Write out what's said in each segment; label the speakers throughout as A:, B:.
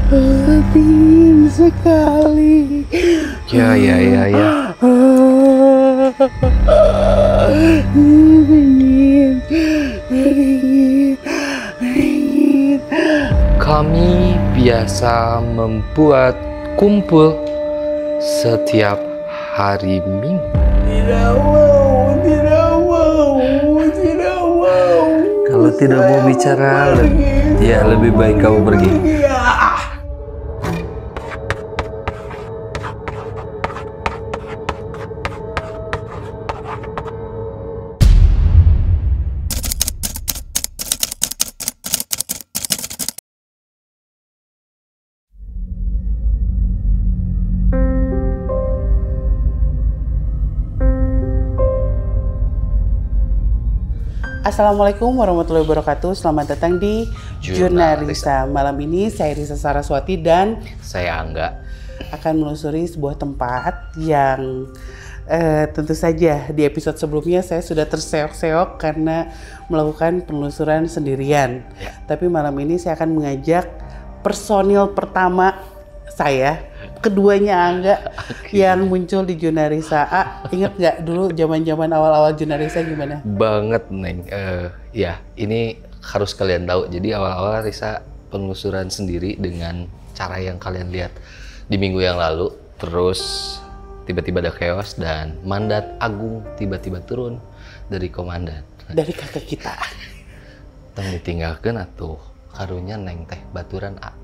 A: Dingin sekali.
B: Ya.
A: Dingin.
B: Kami biasa membuat kumpul setiap hari Minggu.
A: Tidak mau.
B: Kalau tidak mau bicara, ya lebih baik kamu pergi.
A: Assalamualaikum warahmatullahi wabarakatuh. Selamat datang di Jurnal
B: Jurnal
A: Risa. Malam ini saya Risa Saraswati dan
B: Saya Angga.
A: akan menelusuri sebuah tempat yang tentu saja di episode sebelumnya saya sudah terseok-seok karena melakukan penelusuran sendirian.
B: Ya.
A: Tapi malam ini saya akan mengajak personil pertama saya, keduanya Angga yang muncul di Jurnalisa. Ingat nggak dulu zaman-zaman awal-awal Jurnalisa gimana?
B: Banget, Neng. Ya, ini harus kalian tahu. Jadi awal-awal Risa penelusuran sendiri dengan cara yang kalian lihat di minggu yang lalu. Terus tiba-tiba ada chaos dan mandat agung tiba-tiba turun dari komandan.
A: Dari kakak kita.
B: Tong ditinggalkan atuh karunya Neng teh baturan A.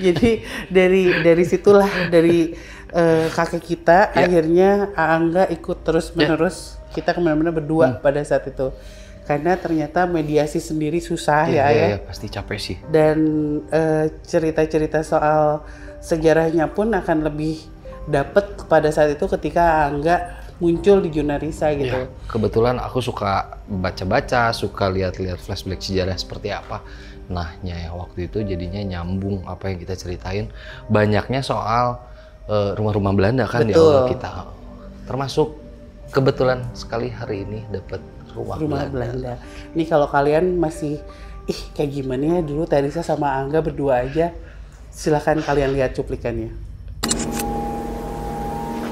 A: Jadi dari situlah dari kakek kita akhirnya Angga ikut terus menerus kita kemana-mana berdua pada saat itu karena ternyata mediasi sendiri susah ya.
B: Pasti capek sih.
A: Dan cerita-cerita soal sejarahnya pun akan lebih dapet pada saat itu ketika Angga muncul di Jurnalisa gitu.
B: Ya, kebetulan aku suka baca-baca, suka lihat-lihat flashback sejarah seperti apa. Nah, ya waktu itu jadinya nyambung apa yang kita ceritain. Banyaknya soal rumah-rumah Belanda kan di awal kita. Termasuk kebetulan sekali hari ini dapat rumah Belanda.
A: Nih kalau kalian masih kayak gimana ya dulu Teresa sama Angga berdua aja, silahkan kalian lihat cuplikannya.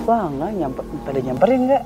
A: Wah, enggak pada nyamperin enggak?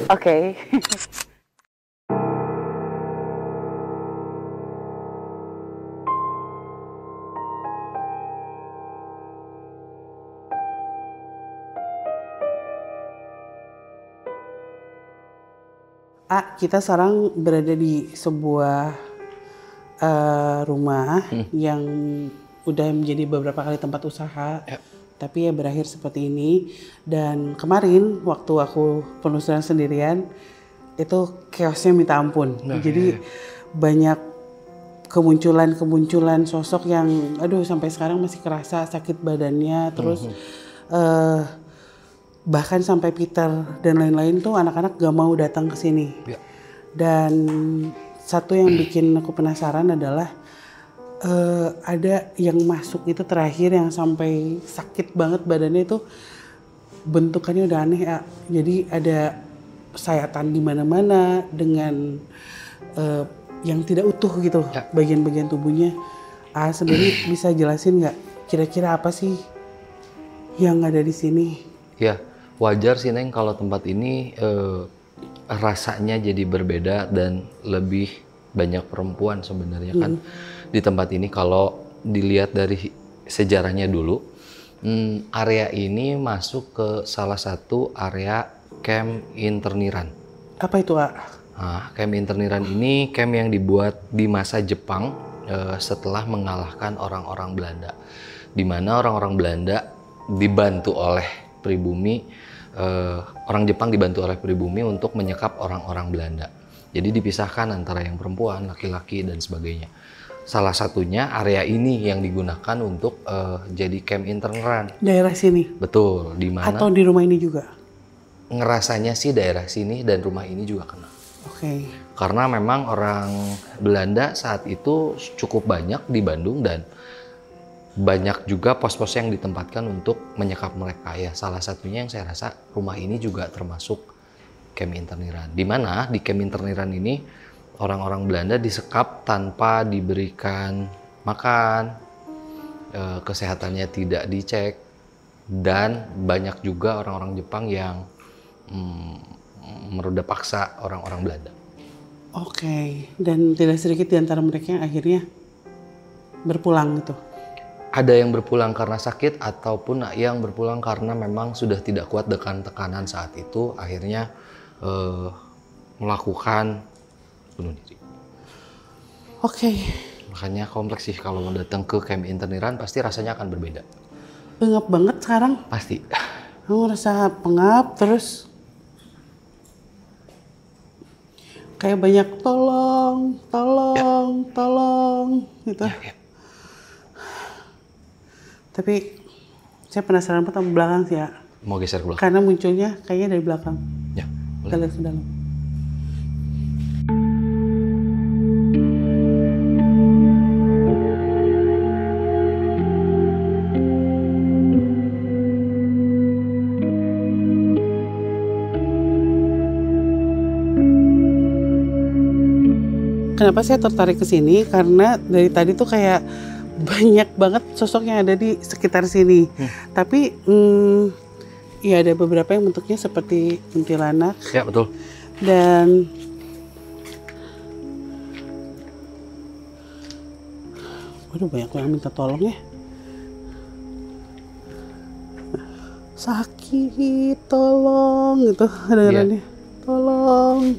A: Oke. Kita sekarang berada di sebuah rumah yang udah menjadi beberapa kali tempat usaha. Tapi ya berakhir seperti ini. Dan kemarin waktu aku penelusuran sendirian itu chaosnya minta ampun. Jadi banyak kemunculan sosok yang sampai sekarang masih kerasa sakit badannya. Terus bahkan sampai Peter dan lain-lain tuh anak-anak gak mau datang ke sini. Dan satu yang bikin aku penasaran adalah ada yang masuk itu terakhir yang sampai sakit banget badannya itu bentukannya udah aneh ya. Jadi ada sayatan di mana-mana dengan yang tidak utuh gitu bagian-bagian tubuhnya. Sendiri bisa jelasin nggak kira-kira apa sih yang ada di sini?
B: Ya, wajar sih Neng kalau tempat ini rasanya jadi berbeda dan lebih banyak perempuan sebenarnya kan di tempat ini. Kalau dilihat dari sejarahnya dulu, area ini masuk ke salah satu area camp interniran.
A: Apa itu, A?
B: Nah, camp interniran ini camp yang dibuat di masa Jepang setelah mengalahkan orang-orang Belanda, di mana orang-orang Belanda dibantu oleh pribumi, orang Jepang dibantu oleh pribumi untuk menyekap orang-orang Belanda. Jadi dipisahkan antara yang perempuan, laki-laki dan sebagainya. Salah satunya area ini yang digunakan untuk jadi camp interneran.
A: Daerah sini?
B: Betul, di mana?
A: Atau di rumah ini juga?
B: Ngerasanya sih daerah sini dan rumah ini juga kena.
A: Oke.
B: Karena memang orang Belanda saat itu cukup banyak di Bandung dan banyak juga pos-pos yang ditempatkan untuk menyekap mereka ya. Salah satunya yang saya rasa rumah ini juga termasuk camp interniran. Di mana di camp interniran ini orang-orang Belanda disekap tanpa diberikan makan, kesehatannya tidak dicek, dan banyak juga orang-orang Jepang yang meruda paksa orang-orang Belanda.
A: Oke, dan tidak sedikit di antara mereka yang akhirnya berpulang gitu?
B: Ada yang berpulang karena sakit ataupun yang berpulang karena memang sudah tidak kuat dengan tekanan saat itu, akhirnya melakukan bunuh diri.
A: Oke.
B: Makanya kompleks sih kalau mau datang ke camp interniran pasti rasanya akan berbeda.
A: Pengap banget sekarang?
B: Pasti.
A: Kamu rasa pengap terus kayak banyak tolong gitu.
B: Ya.
A: Tapi saya penasaran pertama belakang sih ya.
B: Mau geser ke belakang?
A: Karena munculnya kayaknya dari belakang.
B: Ya, boleh.
A: Kita lihat ke dalam. Kenapa saya tertarik ke sini? Karena dari tadi tuh kayak banyak banget sosok yang ada di sekitar sini. Tapi ya ada beberapa yang bentuknya seperti kuntilanak.
B: Ya, betul.
A: Dan waduh, banyak yang minta tolong ya. Sakit, tolong gitu kedengarannya. Tolong.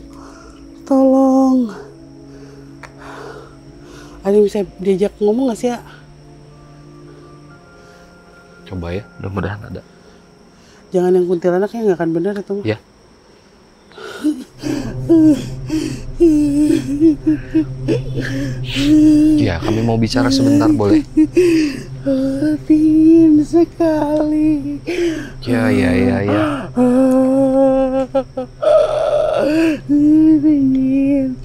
A: Ada yang bisa diajak ngomong nggak sih ya?
B: Coba ya, mudah-mudahan ada.
A: Jangan yang kuntilanak ya, nggak akan benar itu.
B: Ya. Ya, kami mau bicara sebentar, boleh?
A: Dingin sekali.
B: Ya.
A: Dingin.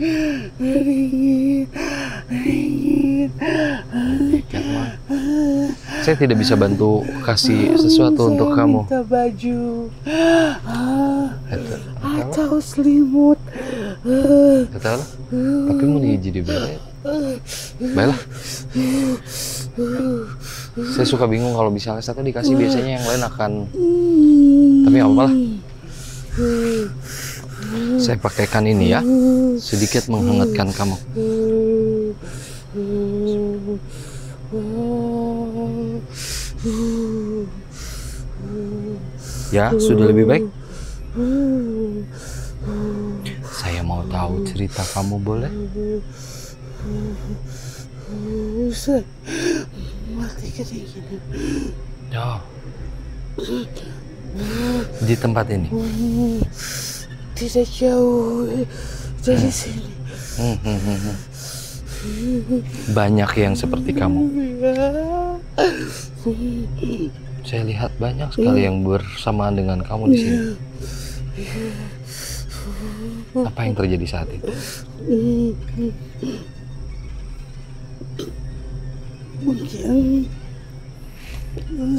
B: Saya tidak bisa bantu kasih sesuatu untuk kamu.
A: Minta baju atau selimut.
B: Betul? Tapi mau jadi bela. Baiklah. Saya suka bingung kalau misalnya satu dikasih biasanya yang lain akan. Tapi nggak apa-apa lah. Saya pakaikan ini ya, sedikit menghangatkan kamu. Ya, sudah lebih baik. Saya mau tahu cerita kamu, boleh?
A: Mati kedinginan.
B: Ya. Di tempat ini.
A: Tidak jauh dari sini.
B: Banyak yang seperti kamu. Saya lihat banyak sekali yang bersamaan dengan kamu di sini. Apa yang terjadi saat itu?
A: Mungkin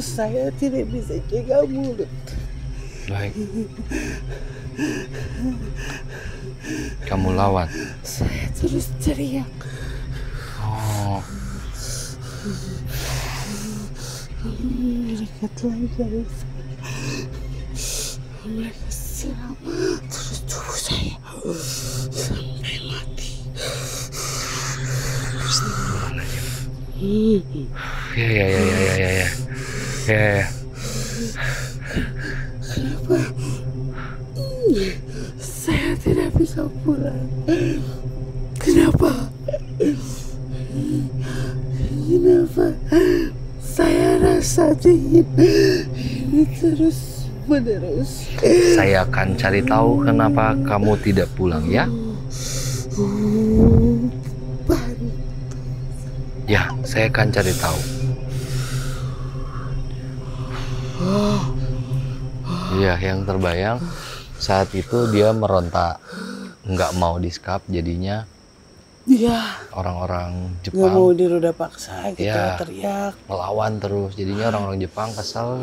A: saya tidak bisa jaga mulut.
B: Baik. Kamu lawan.
A: Saya terus teriak.
B: Oh,
A: Mereka telanjang saya. Mereka siram terus tubuh saya sampai mati.
B: ya.
A: Kenapa saya tidak bisa pulang? Kenapa? Kenapa saya rasa dingin ini terus menerus?
B: Saya akan cari tahu kenapa kamu tidak pulang ya. Ya, saya akan cari tahu. Ya, yang terbayang saat itu dia meronta, nggak mau disekap, jadinya
A: Iya.
B: orang-orang
A: Nggak
B: Jepang
A: mau diroda paksa gitu,
B: Ya.
A: teriak.
B: melawan terus. Jadinya orang-orang Jepang kesal,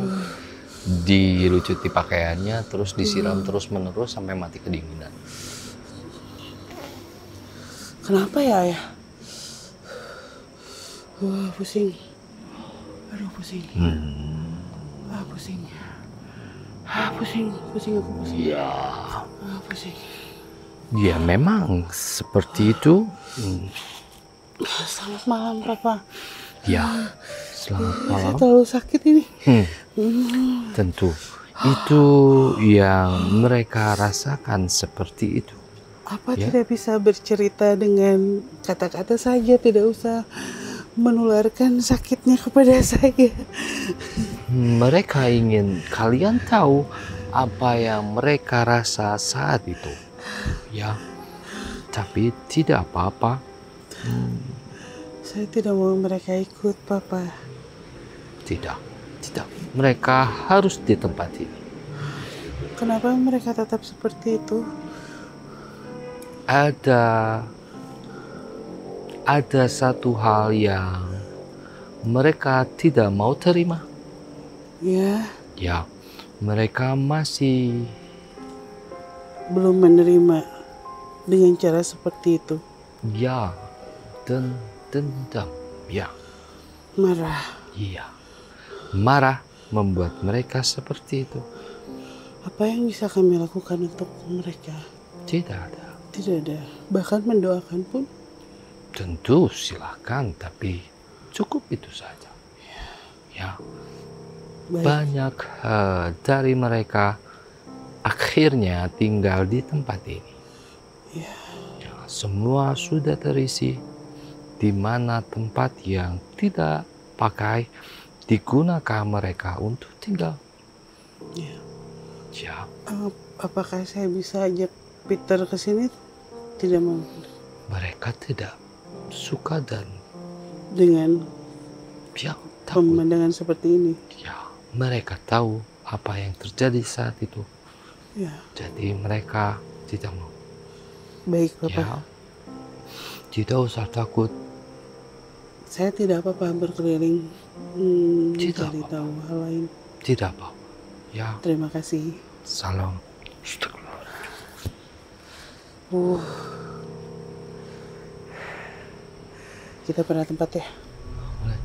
B: dilucuti pakaiannya, terus disiram terus-menerus sampai mati kedinginan.
A: Kenapa ya? Pusing. Aduh, pusing. Pusing. Pusing aku pusing.
B: Ya,
A: Pusing.
B: ya memang seperti itu.
A: Selamat malam, Papa.
B: Ya, selamat
A: Saya
B: malam.
A: terlalu sakit ini.
B: Tentu, itu yang mereka rasakan seperti itu.
A: Apa
B: Ya.
A: tidak bisa bercerita dengan kata-kata saja, tidak usah menularkan sakitnya kepada saya.
B: Mereka ingin kalian tahu apa yang mereka rasa saat itu. Ya, tapi tidak apa-apa.
A: Saya tidak mau mereka ikut, Papa.
B: Tidak. Mereka harus di tempat ini.
A: Kenapa mereka tetap seperti itu?
B: Ada satu hal yang mereka tidak mau terima. Ya, mereka masih
A: Belum menerima dengan cara seperti itu.
B: ya dendam. Ya,
A: Marah.
B: iya. Marah membuat mereka seperti itu.
A: Apa yang bisa kami lakukan untuk mereka?
B: Tidak ada.
A: Tidak ada. Bahkan mendoakan pun.
B: Tentu silahkan, tapi cukup itu saja. Ya,
A: Baik.
B: banyak dari mereka akhirnya tinggal di tempat ini.
A: Ya.
B: Ya, semua sudah terisi, di mana tempat yang tidak pakai digunakan mereka untuk tinggal.
A: Ya.
B: Ya,
A: Apakah saya bisa ajak Peter ke sini? Tidak mau.
B: mereka tidak suka dan
A: Dengan
B: ya takut.
A: pemandangan seperti ini.
B: Ya, mereka tahu apa yang terjadi saat itu.
A: Ya.
B: Jadi mereka tidak mau.
A: Baik, Bapak.
B: Ya, tidak usah takut.
A: Saya tidak apa-apa berkeliling
B: Tidak
A: mencari
B: apa-apa.
A: tahu hal lain.
B: Tidak apa-apa. Ya,
A: Terima kasih.
B: salam.
A: Kita pernah tempat ya?
B: Boleh.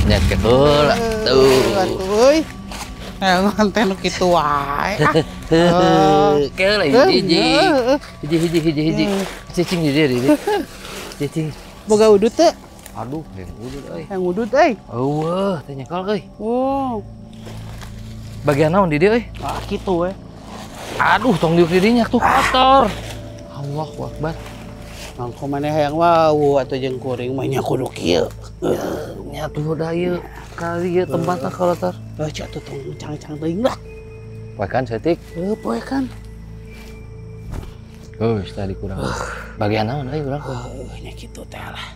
B: Nyet heula tuh.
A: Atuy. Nganten kitu wae.
B: Keula hiji. Cicing di dia. Cicing.
A: Boga udut teh?
B: Aduh, yang udut euy.
A: Yang udut euy.
B: Eueuh, teh nyekal euy.
A: Wow.
B: Bagian naon di dieu euy?
A: Kitu we.
B: Aduh, tong diuk di dinya tuh kotor. Allahu Akbar.
A: Mangko maneh hayang wau atuh jeung kuring mah nya kudu kieu.
B: Nya tuh da ieu kali ieu tempatna kotor.
A: Cak tuh tong cang-cang teuing lah.
B: Poe kan setik.
A: Poe kan.
B: Oh, tadi kurang. Bagian naon euy urang?
A: Nya kitu teh lah.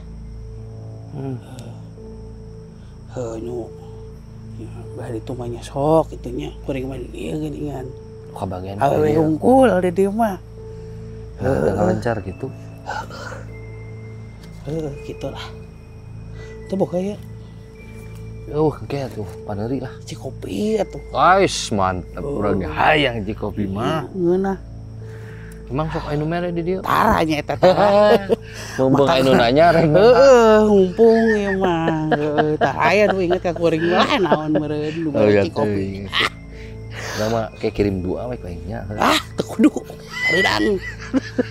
A: Nu ya, bari itu mah nya sok itunya kuring mah di dieu geuningan.
B: Ka bagian
A: Awewe hungkul di dieu mah.
B: Tengah lancar gitu.
A: Gitu lah. Itu boga ya.
B: Kayak tuh paneuri lah.
A: Cikopi atuh.
B: Ais mantep urang hayang cikopi mah.
A: Ngeunah.
B: Emang sok anu mere di dieu?
A: Taranya eta tah.
B: Mumpung anu nanya rek.
A: Mumpung ieu mah. Tah aya nu inget ka kuring lah naon meureun nu cikopi.
B: Nama kayak kirim dua we kayaknya.
A: Teu kudu.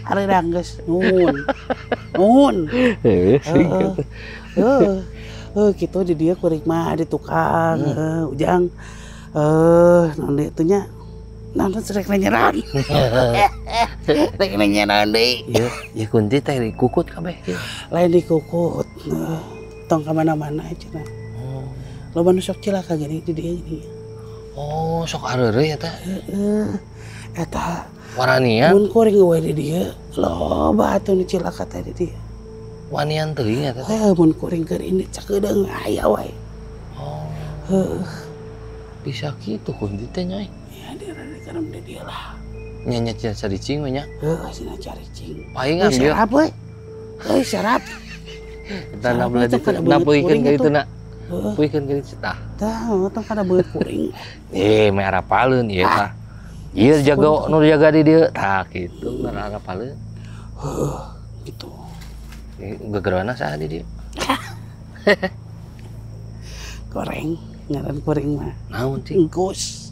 A: Hareudang geus. Nuhun. Gitu di dia kuring mah di tukang ujang naon deui teh nya naon rek nanyaran rek nanyaran deui
B: ya kunti teh dikukut kabeh
A: lain dikukut tong ka mana-mana cenah loba nu sok cilaka gini di dieu gini
B: sok hareureuy eta
A: eta
B: waranian
A: mun kuring we di dieu loba atuh nu cilaka teh di dieu
B: wanian teuing eta teh
A: mun kuring keur ini cakedeung aya wae
B: bisa kitu kunti teh nya
A: ya di karem di dieu lah
B: nya caricing we nya
A: cenah caricing
B: paling ambil
A: sarap we sarap
B: eta na belajar na puikeun ka ditu na puikeun ka ditu tah
A: tah tong kada beut kuring
B: me arapaleun ieu tah ieu jaga di dieu tah kitu ngan arapaleun
A: gitu
B: gegerana saha di dieu
A: goreng ngaran kuring mah
B: naon cing
A: engkus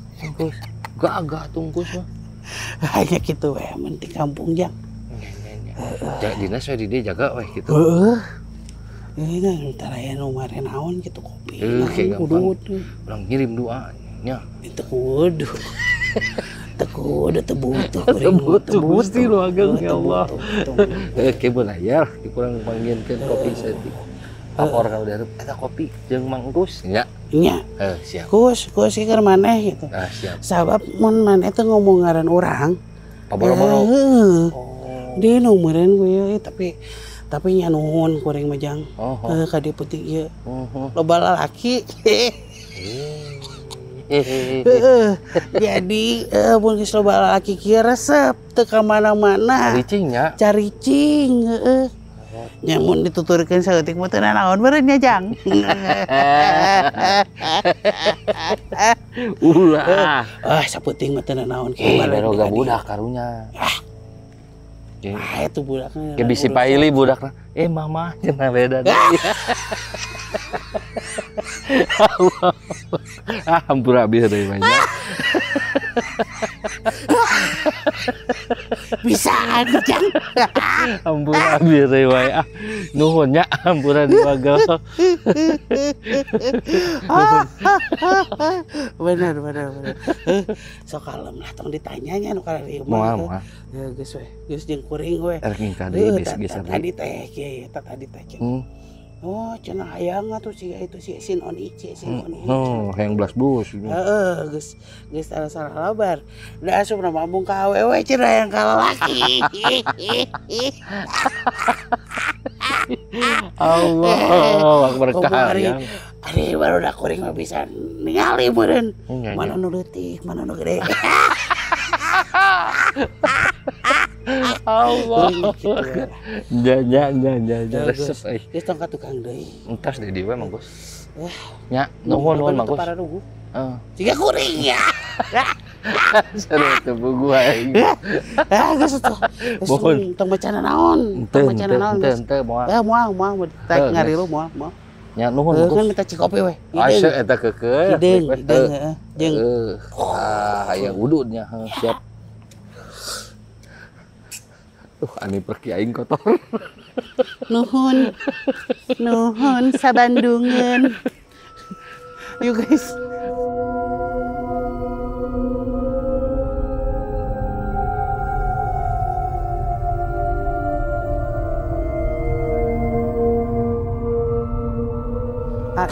B: gagah tungkus mah
A: hanya gitu we penting kampung jang
B: jak dinas we di dieu jaga we kitu
A: ini entar aya nu mare naon kitu kopi
B: kayak gampang urang ngirim doa nya
A: itu kudu teu butuh
B: Gusti lu ageng ya Allah ke belayar kurang panggieunkeun kopi setik lapor ka udah eta kopi jeung Mang Engkus nya
A: nya
B: siap
A: kus keur maneh gitu
B: siap
A: sabab mun maneh teh ngomong ngaran urang
B: paboro-boro
A: di numeureun gue tapi nya nuhun kuring mah jang ka dieu peuting ieu loba lalaki jadi mun geus loba lalaki kieu resep teu ka mana-mana caricing nya mun dituturkeun saeutik mah teu naon meureun nya jang ulah saputing mah teu naon
B: kieu baroga budak karunya
A: itu budaknya
B: ke bisi paili budakna mama cenah beda deui hampura abis deui banyak
A: bisa jang
B: hampura abis deui wae nuhun nya hampura diwagel
A: bener sok kalem lah tong ditanyanya nu kana ieu
B: moal
A: ya geus we geus jeung kuring we
B: erking kade geus
A: tadi teh kieu tadi teh oh cenah hayang atuh si sin on ice
B: hayang belas bus
A: geus salah labar da asup na mambung ka awewe cenah hayang ka lalaki
B: Allah berkah ya
A: ari baru da kuring mah bisa ningali meureun mana nu leutik mana nu gede
B: Allah ja resep
A: geus tong ka tukang deui
B: entas deui dieu Mang Gus nya nuhun Mang Gus
A: para nunggu
B: siga kuring ya seru teu bugu aing
A: geus tong macana naon
B: teu
A: moal tak ngarilu moal
B: nya nuhun
A: kan minta cikopi we
B: asa eta keukeuh
A: hideung jeung
B: hayang wudhunya siap ani pergi aing kotor
A: nuhun sabandungeun you guys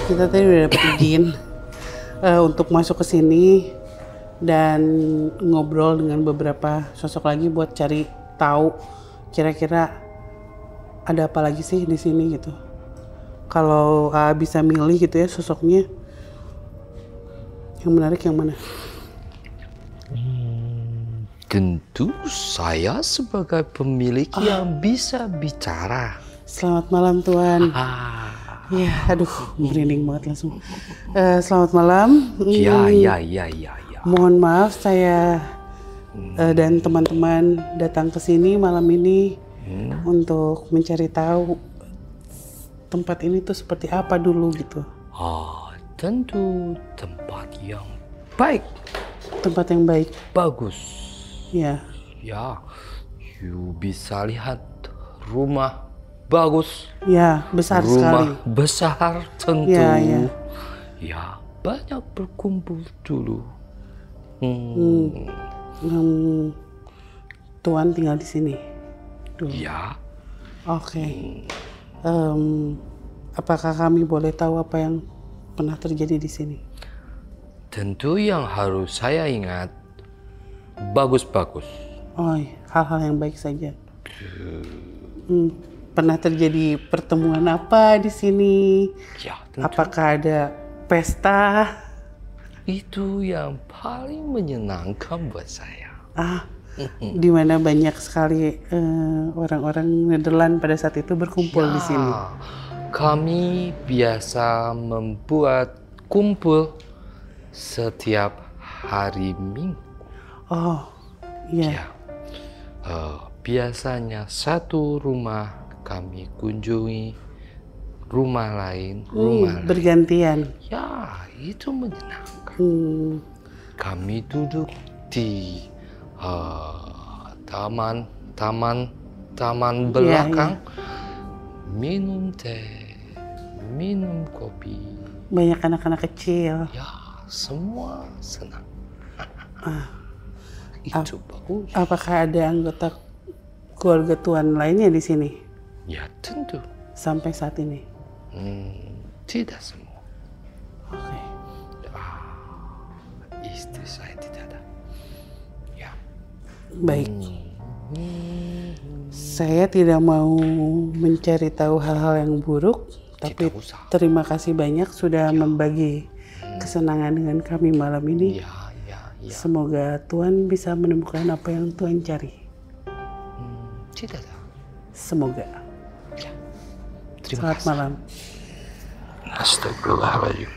A: kita tadi udah dapet izin untuk masuk ke sini dan ngobrol dengan beberapa sosok lagi buat cari tahu kira-kira ada apa lagi sih di sini gitu. Kalau bisa milih gitu ya sosoknya, yang menarik yang mana?
B: Tentu saya sebagai pemilik yang bisa bicara.
A: Selamat malam Tuan. Ya, aduh, merinding banget langsung. Selamat malam.
B: Ya.
A: Mohon maaf saya dan teman-teman datang ke sini malam ini untuk mencari tahu tempat ini tuh seperti apa dulu gitu.
B: Tentu tempat yang baik.
A: Tempat yang baik.
B: Bagus.
A: Ya.
B: Ya, you bisa lihat rumah bagus.
A: Ya, besar sekali.
B: Rumah besar tentu.
A: Ya.
B: Ya, banyak berkumpul dulu.
A: Tuan tinggal di sini dulu.
B: Ya.
A: Oke. Apakah kami boleh tahu apa yang pernah terjadi di sini?
B: Tentu yang harus saya ingat bagus-bagus.
A: Oh, hal-hal yang baik saja. Pernah terjadi pertemuan apa di sini?
B: Ya, tentu.
A: Apakah ada pesta?
B: Itu yang paling menyenangkan buat saya.
A: Di mana banyak sekali orang-orang Nederland pada saat itu berkumpul di sini.
B: Kami biasa membuat kumpul setiap hari Minggu.
A: Oh, iya.
B: Ya. Biasanya satu rumah kami kunjungi, rumah lain.
A: Bergantian.
B: Ya, itu menyenangkan. Kami duduk di taman belakang, minum teh, minum kopi.
A: Banyak anak-anak kecil.
B: Ya, semua senang. Itu bagus.
A: Apakah ada anggota keluarga Tuan lainnya di sini?
B: Ya, tentu.
A: Sampai saat ini?
B: Tidak semua.
A: Oke.
B: Istri saya tidak ada. Ya.
A: Baik. Saya tidak mau mencari tahu hal-hal yang buruk, tapi terima kasih banyak sudah membagi kesenangan dengan kami malam ini.
B: Ya.
A: Semoga Tuan bisa menemukan apa yang Tuan cari.
B: Tidak ada.
A: Semoga.
B: Ya. Terima
A: Selamat malam.
B: Astagfirullahaladzim.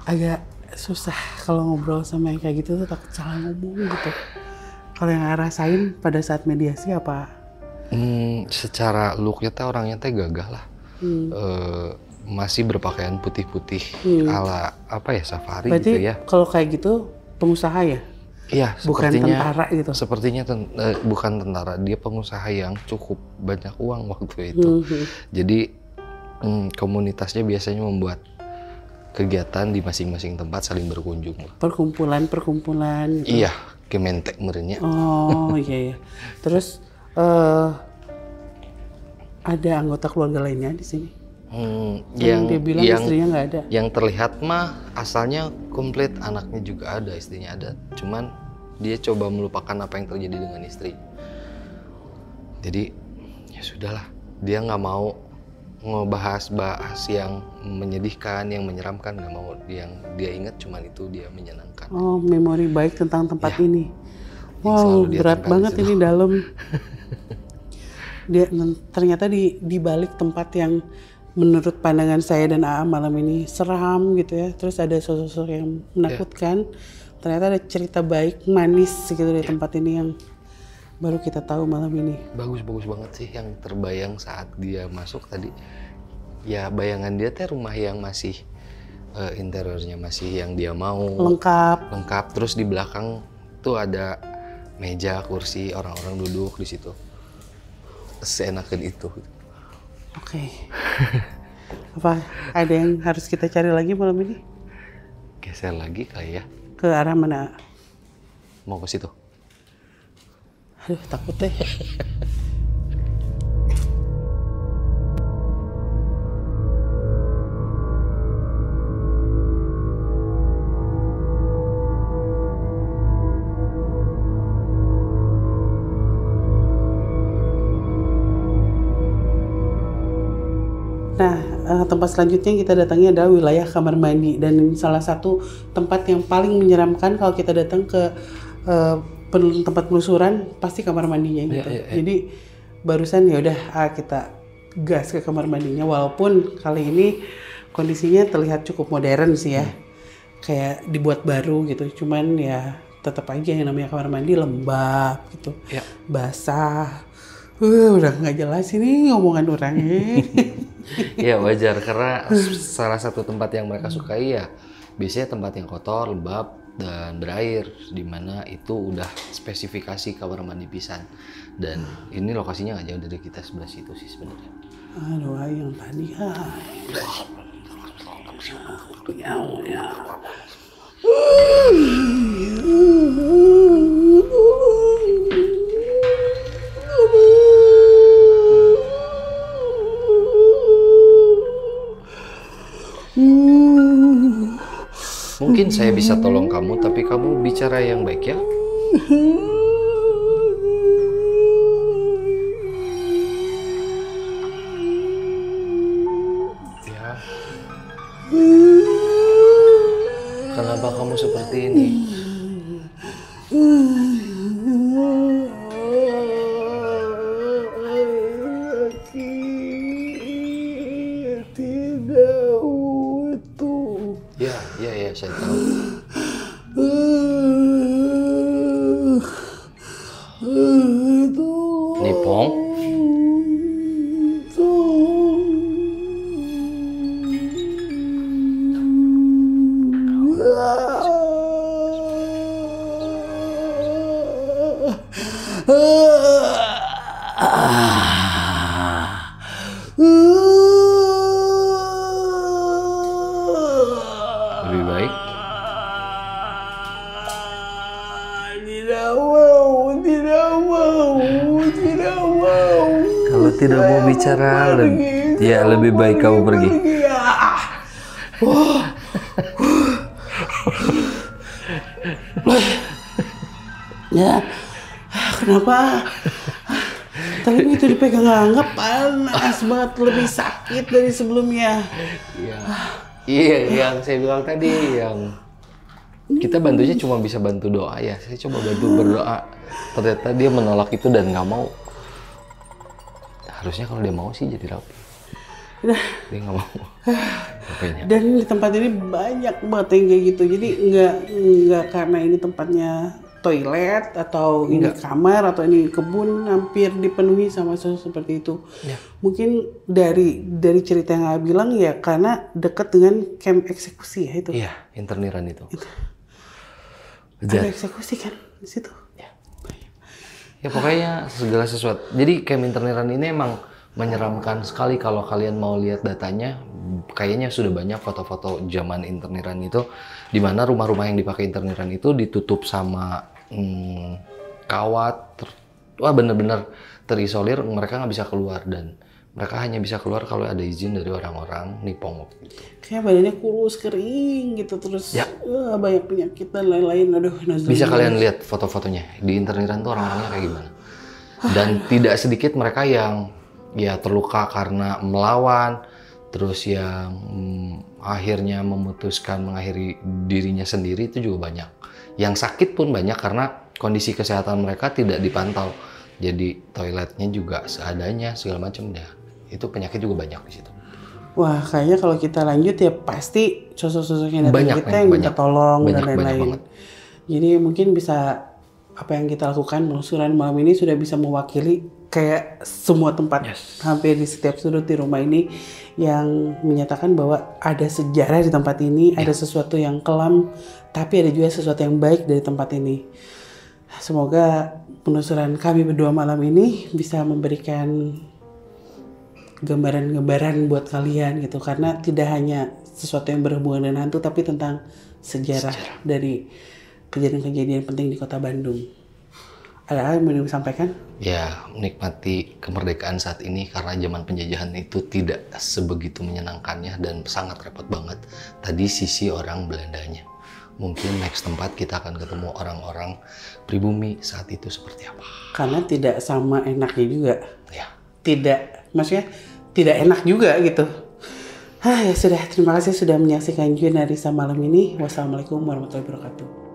A: Agak susah kalau ngobrol sama yang kayak gitu tuh, takut salah ngomong gitu. Kalau yang rasain pada saat mediasi apa?
B: Secara looknya teh orangnya teh gagah lah. Masih berpakaian putih-putih ala apa ya, safari.
A: Berarti
B: gitu ya.
A: Kalau kayak gitu pengusaha ya?
B: Iya,
A: bukan tentara gitu.
B: Sepertinya bukan tentara, dia pengusaha yang cukup banyak uang waktu itu. Jadi komunitasnya biasanya membuat kegiatan di masing-masing tempat saling berkunjung.
A: Perkumpulan. Gitu.
B: Iya, kementek merenya.
A: Oh iya. Terus ada anggota keluarga lainnya di sini? Yang dia bilang istrinya nggak ada.
B: Yang terlihat mah asalnya komplit, anaknya juga ada, istrinya ada. Cuman dia coba melupakan apa yang terjadi dengan istri. Jadi ya sudahlah, dia nggak mau ngebahas yang menyedihkan, yang menyeramkan, nggak mau. Yang dia ingat cuman itu, dia menyenangkan.
A: Oh, memori baik tentang tempat ini. Wow, berat banget ini dalam. Dia ternyata di balik tempat yang menurut pandangan saya dan AA malam ini seram gitu ya. Terus ada sosok yang menakutkan. Ternyata ada cerita baik, manis gitu di tempat ini yang baru kita tahu malam ini.
B: Bagus banget sih yang terbayang saat dia masuk tadi. Ya bayangan dia teh rumah yang masih interiornya masih yang dia mau. Lengkap. Terus di belakang tuh ada meja, kursi, orang-orang duduk di situ. Seenakan itu.
A: Oke. Apa ada yang harus kita cari lagi malam ini?
B: Geser lagi kali ya.
A: Ke arah mana?
B: Mau ke situ.
A: Aduh, takut deh. tempat selanjutnya yang kita datangi adalah wilayah kamar mandi, dan salah satu tempat yang paling menyeramkan kalau kita datang ke tempat penelusuran pasti kamar mandinya gitu. Jadi barusan ya udah kita gas ke kamar mandinya, walaupun kali ini kondisinya terlihat cukup modern sih ya. Kayak dibuat baru gitu, cuman ya tetap aja yang namanya kamar mandi lembab gitu, basah. Udah nggak jelas ini ngomongan orangnya.
B: Ya wajar, karena salah satu tempat yang mereka sukai ya biasanya tempat yang kotor, lembab, dan berair, dimana itu udah spesifikasi kamar mandi pisan. Dan ini lokasinya nggak jauh dari kita sebelah situ sih sebenarnya.
A: Aduh, yang tadi
B: Mungkin saya bisa tolong kamu, tapi kamu bicara yang baik ya. Ya. Kenapa kamu seperti ini? Ya, saya tahu. Nipong? Lebih baik?
A: Tidak mau.
B: Kalau tidak mau bicara, lebih baik kamu pergi.
A: Ya, kenapa? Tadi itu dipegang anggap panas banget, lebih sakit dari sebelumnya.
B: Iya, yang saya bilang tadi, yang kita bantunya cuma bisa bantu doa ya. Saya coba bantu berdoa, ternyata dia menolak itu dan nggak mau. Harusnya kalau dia mau sih jadi rapi. Dia nggak mau.
A: Dan di tempat ini banyak banget yang kayak gitu. Jadi nggak karena ini tempatnya toilet atau ini kamar atau ini kebun hampir dipenuhi sama sesuatu seperti itu. Mungkin dari cerita yang Abah bilang ya karena dekat dengan camp eksekusi ya itu.
B: Iya, interniran itu.
A: Ada eksekusi kan di situ.
B: Ya pokoknya segala sesuatu. Jadi camp interniran ini emang menyeramkan sekali kalau kalian mau lihat datanya. Kayaknya sudah banyak foto-foto zaman interniran itu, di mana rumah-rumah yang dipakai interniran itu ditutup sama kawat. Wah bener-bener terisolir, mereka nggak bisa keluar dan mereka hanya bisa keluar kalau ada izin dari orang-orang Nipong waktu itu.
A: Kayak badannya kurus, kering gitu, terus banyak penyakit dan lain-lain. Aduh,
B: bisa kalian lihat foto-fotonya di interniran tuh orang-orangnya kayak gimana. Dan tidak sedikit mereka yang ya terluka karena melawan, terus yang akhirnya memutuskan mengakhiri dirinya sendiri itu juga banyak. Yang sakit pun banyak karena kondisi kesehatan mereka tidak dipantau. Jadi toiletnya juga seadanya segala macam ya. Itu penyakit juga banyak di situ.
A: Wah, kayaknya kalau kita lanjut ya pasti sosok-sosoknya dari kita yang minta tolong dan lain-lain. Jadi mungkin bisa apa yang kita lakukan penelusuran malam ini sudah bisa mewakili kayak semua tempat hampir di setiap sudut di rumah ini yang menyatakan bahwa ada sejarah di tempat ini, ada sesuatu yang kelam, tapi ada juga sesuatu yang baik dari tempat ini. Semoga penelusuran kami berdua malam ini bisa memberikan gambaran-gambaran buat kalian gitu, karena tidak hanya sesuatu yang berhubungan dengan hantu tapi tentang sejarah dari kejadian-kejadian penting di Kota Bandung. Ada hal yang mau disampaikan?
B: Ya, menikmati kemerdekaan saat ini karena zaman penjajahan itu tidak sebegitu menyenangkannya dan sangat repot banget. Tadi sisi orang Belandanya. Mungkin next tempat kita akan ketemu orang-orang pribumi saat itu seperti apa.
A: Karena tidak sama enaknya juga.
B: Ya.
A: Maksudnya tidak enak juga gitu. Ya sudah, terima kasih sudah menyaksikan Jurnalisa malam ini. Wassalamualaikum warahmatullahi wabarakatuh.